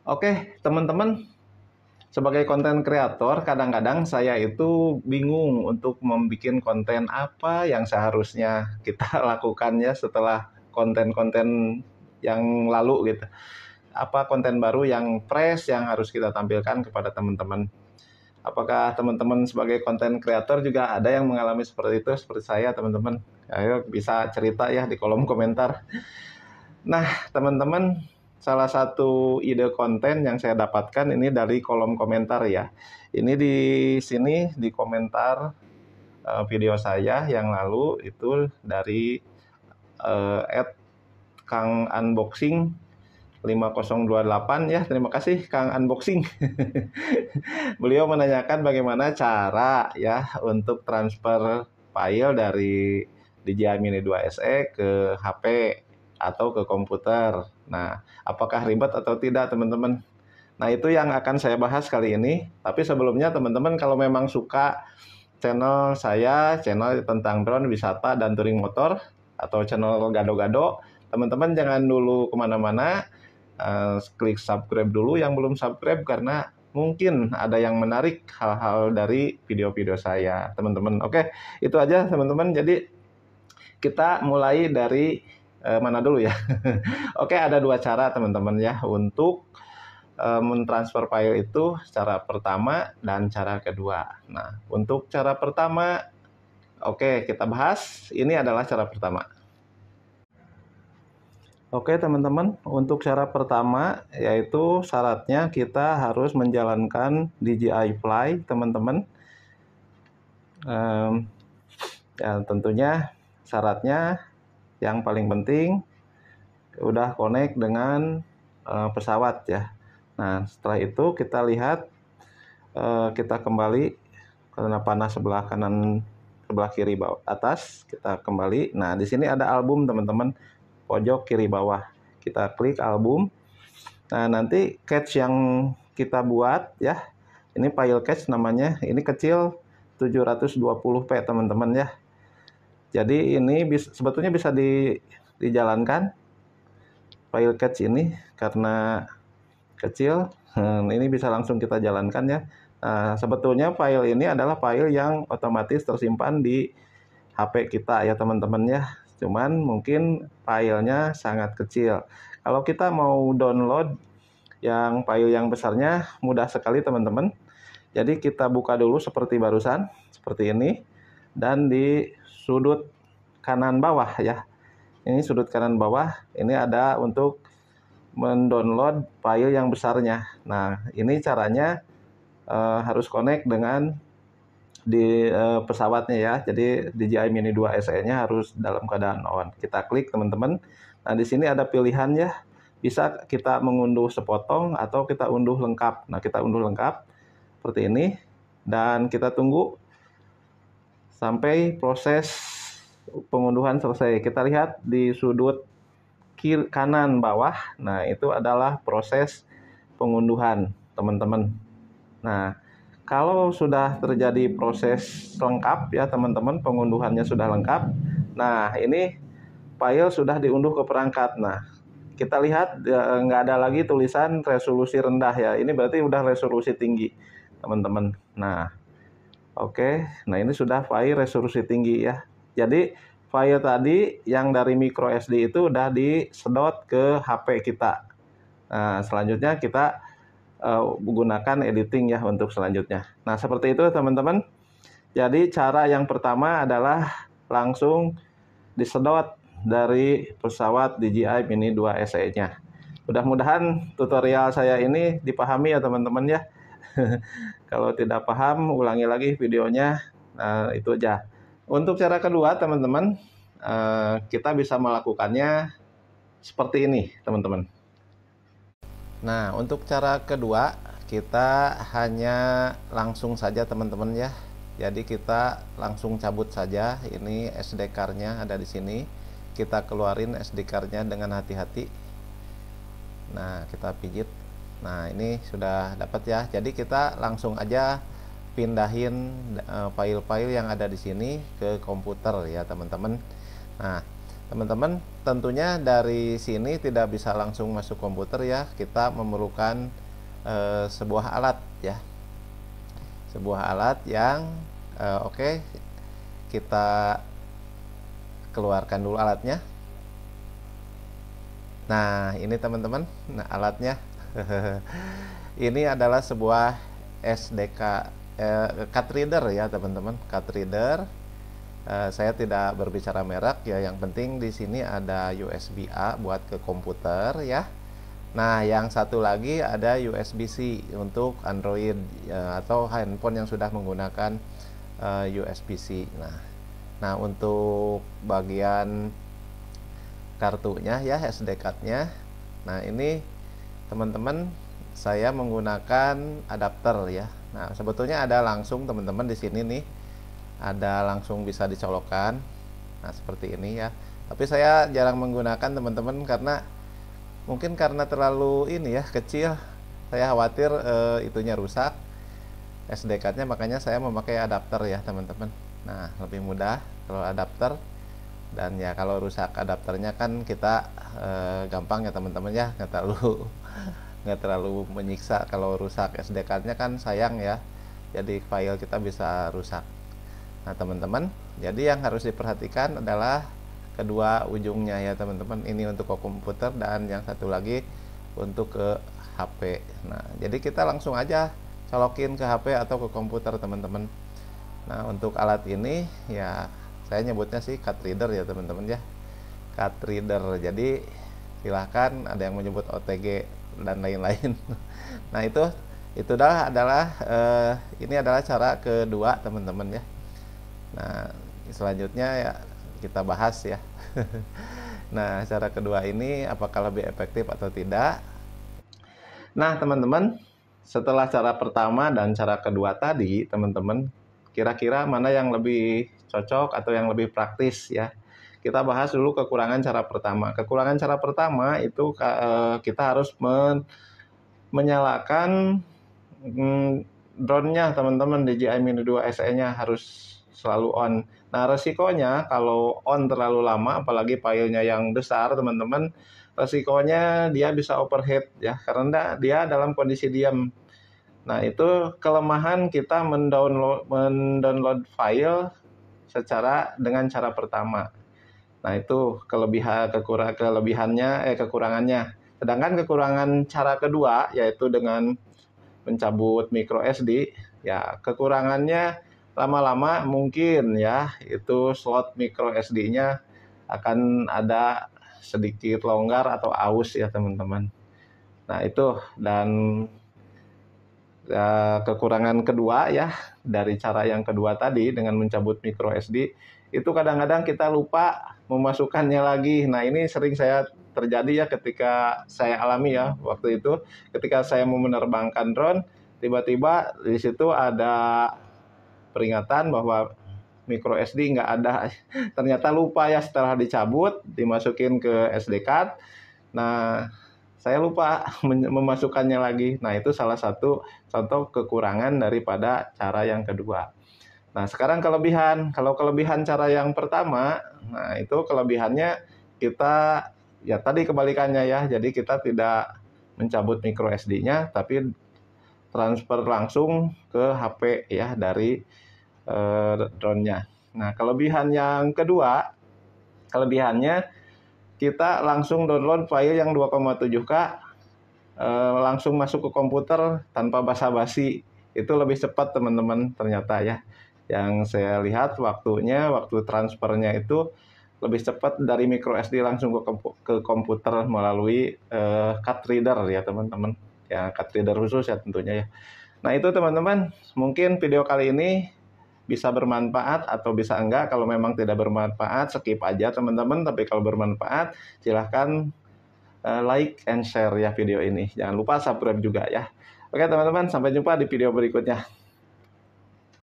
Oke, teman-teman, sebagai konten kreator, kadang-kadang saya itu bingung untuk membuat konten apa yang seharusnya kita lakukan ya setelah konten-konten yang lalu gitu. Apa konten baru yang fresh yang harus kita tampilkan kepada teman-teman. Apakah teman-teman sebagai konten kreator juga ada yang mengalami seperti itu, seperti saya, teman-teman? Ayo bisa cerita ya di kolom komentar. Nah, teman-teman, salah satu ide konten yang saya dapatkan ini dari kolom komentar ya. Ini di sini di komentar video saya yang lalu itu dari @kang_unboxing 5028 ya. Terima kasih Kang Unboxing. Beliau menanyakan bagaimana cara ya untuk transfer file dari DJI Mini 2 SE ke HP atau ke komputer. Nah, apakah ribet atau tidak, teman-teman? Nah, itu yang akan saya bahas kali ini. Tapi sebelumnya, teman-teman, kalau memang suka channel saya, channel tentang drone, wisata, dan touring motor, atau channel Gado-Gado, teman-teman jangan dulu kemana-mana. Klik subscribe dulu yang belum subscribe, karena mungkin ada yang menarik hal-hal dari video-video saya, teman-teman. Oke, itu aja, teman-teman. Jadi, kita mulai dari mana dulu ya? Oke, ada dua cara teman-teman ya untuk mentransfer file itu, cara pertama dan cara kedua. Nah, untuk cara pertama, oke kita bahas. Ini adalah cara pertama. Oke teman-teman, untuk cara pertama yaitu syaratnya kita harus menjalankan DJI Fly, teman-teman. Ya, tentunya syaratnya yang paling penting udah connect dengan pesawat ya. Nah, setelah itu kita lihat, kita kembali karena panah sebelah kanan, sebelah kiri bawah atas, kita kembali. Nah, di sini ada album teman-teman, pojok kiri bawah. Kita klik album. Nah, nanti cache yang kita buat ya, ini file cache namanya, ini kecil 720p teman-teman ya. Jadi ini sebetulnya bisa dijalankan file cache ini karena kecil. Ini bisa langsung kita jalankan ya. Nah, sebetulnya file ini adalah file yang otomatis tersimpan di HP kita ya teman-teman ya. Cuman mungkin filenya sangat kecil. Kalau kita mau download yang file yang besarnya, mudah sekali teman-teman. Jadi kita buka dulu seperti barusan, seperti ini. Dan di sudut kanan bawah ya. Ini sudut kanan bawah, ini ada untuk mendownload file yang besarnya. Nah, ini caranya harus connect dengan di pesawatnya ya. Jadi DJI Mini 2 SE-nya harus dalam keadaan on. Kita klik teman-teman. Nah, di sini ada pilihan ya. Bisa kita mengunduh sepotong atau kita unduh lengkap. Nah, kita unduh lengkap seperti ini dan kita tunggu sampai proses pengunduhan selesai. Kita lihat di sudut kiri kanan bawah. Nah, itu adalah proses pengunduhan, teman-teman. Nah, kalau sudah terjadi proses lengkap ya, teman-teman, pengunduhannya sudah lengkap. Nah, ini file sudah diunduh ke perangkat. Nah, kita lihat nggak ada lagi tulisan resolusi rendah ya. Ini berarti udah resolusi tinggi, teman-teman. Nah, oke. Nah, ini sudah file resolusi tinggi ya. Jadi file tadi yang dari micro SD itu udah disedot ke HP kita. Nah, selanjutnya kita gunakan editing ya untuk selanjutnya. Nah, seperti itu teman-teman. Jadi cara yang pertama adalah langsung disedot dari pesawat DJI Mini 2 SE-nya. Mudah-mudahan tutorial saya ini dipahami ya teman-teman ya. Kalau tidak paham, ulangi lagi videonya. Nah, itu aja. Untuk cara kedua, teman-teman, kita bisa melakukannya seperti ini, teman-teman. Nah, untuk cara kedua, kita hanya langsung saja, teman-teman ya. Jadi kita langsung cabut saja. Ini SD card-nya ada di sini. Kita keluarin SD card-nya dengan hati-hati. Nah, kita pijit. Nah, ini sudah dapat ya. Jadi kita langsung aja pindahin file-file yang ada di sini ke komputer ya teman-teman. Nah, teman-teman, tentunya dari sini tidak bisa langsung masuk komputer ya. Kita memerlukan sebuah alat ya. Sebuah alat yang oke, kita keluarkan dulu alatnya. Nah, ini teman-teman, nah alatnya. Ini adalah sebuah SDK card reader ya teman-teman, card reader. Saya tidak berbicara merek ya, yang penting di sini ada USB A buat ke komputer ya. Nah, yang satu lagi ada USB-C untuk Android ya, atau handphone yang sudah menggunakan USB-C. Nah, untuk bagian kartunya ya, SD card-nya. Nah, ini teman-teman, saya menggunakan adapter ya. Nah, sebetulnya ada langsung teman-teman di sini nih. Ada langsung bisa dicolokkan. Nah, seperti ini ya. Tapi saya jarang menggunakan teman-teman karena mungkin karena terlalu ini ya, kecil. Saya khawatir itunya rusak, SD card-nya, makanya saya memakai adapter ya teman-teman. Nah, lebih mudah kalau adapter. Dan ya kalau rusak adapternya kan kita gampang ya teman-teman ya, nggak terlalu menyiksa. Kalau rusak SD card-nya kan sayang ya, jadi file kita bisa rusak. Nah teman-teman, jadi yang harus diperhatikan adalah kedua ujungnya ya teman-teman. Ini untuk ke komputer dan yang satu lagi untuk ke HP. Nah, jadi kita langsung aja colokin ke HP atau ke komputer teman-teman. Nah, untuk alat ini ya saya nyebutnya sih card reader ya teman-teman ya. Card reader. Jadi silahkan, ada yang menyebut OTG dan lain-lain. Nah, itu adalah ini adalah cara kedua teman-teman ya. Nah, selanjutnya ya kita bahas ya. Nah, cara kedua ini apakah lebih efektif atau tidak? Nah, teman-teman, setelah cara pertama dan cara kedua tadi, teman-teman, kira-kira mana yang lebih cocok atau yang lebih praktis ya? Kita bahas dulu kekurangan cara pertama. Kekurangan cara pertama itu kita harus menyalakan drone-nya teman-teman. DJI Mini 2 SE-nya harus selalu on. Nah, resikonya kalau on terlalu lama, apalagi filenya yang besar teman-teman, resikonya dia bisa overheat ya, karena dia dalam kondisi diam. Nah, itu kelemahan kita mendownload file dengan cara pertama. Nah, itu kekurangannya. Sedangkan kekurangan cara kedua yaitu dengan mencabut micro SD, ya kekurangannya lama-lama mungkin ya itu slot micro SD-nya akan ada sedikit longgar atau aus ya teman-teman. Nah, itu dan kekurangan kedua ya dari cara yang kedua tadi dengan mencabut micro SD itu kadang-kadang kita lupa memasukkannya lagi. Nah, ini sering saya terjadi ya ketika saya alami ya waktu itu ketika saya mau menerbangkan drone, tiba-tiba di situ ada peringatan bahwa micro SD nggak ada. Ternyata lupa ya setelah dicabut dimasukin ke SD card. Nah, saya lupa memasukkannya lagi. Nah, itu salah satu contoh kekurangan daripada cara yang kedua. Nah, sekarang kelebihan. Kalau kelebihan cara yang pertama, nah itu kelebihannya kita ya tadi kebalikannya ya. Jadi kita tidak mencabut micro SD-nya tapi transfer langsung ke HP ya dari drone-nya. Nah, kelebihan yang kedua, kelebihannya kita langsung download file yang 2,7K langsung masuk ke komputer tanpa basa-basi. Itu lebih cepat teman-teman ternyata ya. Yang saya lihat waktu transfernya itu lebih cepat dari micro SD langsung ke komputer melalui card reader ya teman-teman. Ya, card reader khusus ya tentunya ya. Nah, itu teman-teman, mungkin video kali ini bisa bermanfaat atau bisa enggak. Kalau memang tidak bermanfaat, skip aja teman-teman. Tapi kalau bermanfaat, silahkan like and share ya video ini. Jangan lupa subscribe juga ya. Oke teman-teman, sampai jumpa di video berikutnya.